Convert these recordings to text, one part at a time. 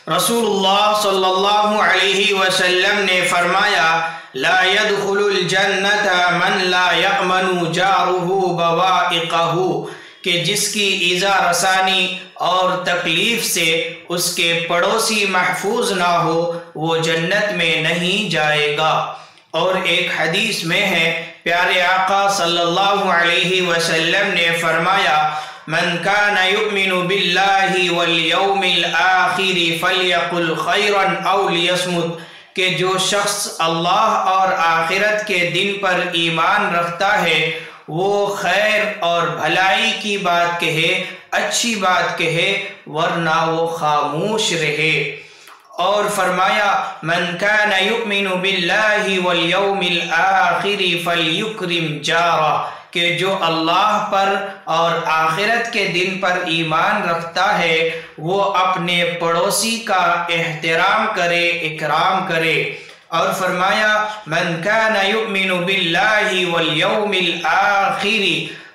رسول اللہ صلی اللہ علیہ وسلم نے فرمایا لا يدخل الجنت من لا يأمن جارہ بوائقہ، کہ جس کی ایذا رسانی اور تکلیف سے اس کے پڑوسی محفوظ نہ ہو وہ جنت میں نہیں جائے گا۔ اور ایک حدیث میں ہے پیارے آقا صلی اللہ علیہ وسلم نے فرمایا من کان یؤمن باللہ والیوم الآخر فلیقل خیرا او لیصمت، کہ جو شخص اللہ اور آخرت کے دن پر ایمان رکھتا ہے وہ خیر اور بھلائی کی بات کہے، اچھی بات کہے، ورنہ وہ خاموش رہے۔ اور فرمایا من کان یؤمن باللہ والیوم الآخر فلیکرم جارہ، کہ جو اللہ پر اور آخرت کے دن پر ایمان رکھتا ہے وہ اپنے پڑوسی کا احترام کرے، اکرام کرے۔ اور فرمایا من کان یؤمن باللہ والیوم الآخر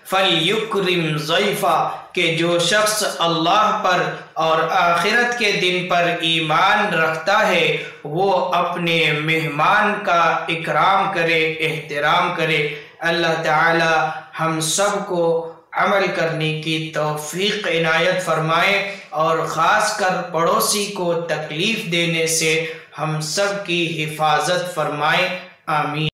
فلیکرم ضیفہ، کہ جو شخص اللہ پر اور آخرت کے دن پر ایمان رکھتا ہے وہ اپنے مہمان کا اکرام کرے، احترام کرے۔ اللہ تعالی ہم سب کو عمل کرنے کی توفیق عنایت فرمائے اور خاص کر پڑوسی کو تکلیف دینے سے ہم سب کی حفاظت فرمائے، آمین۔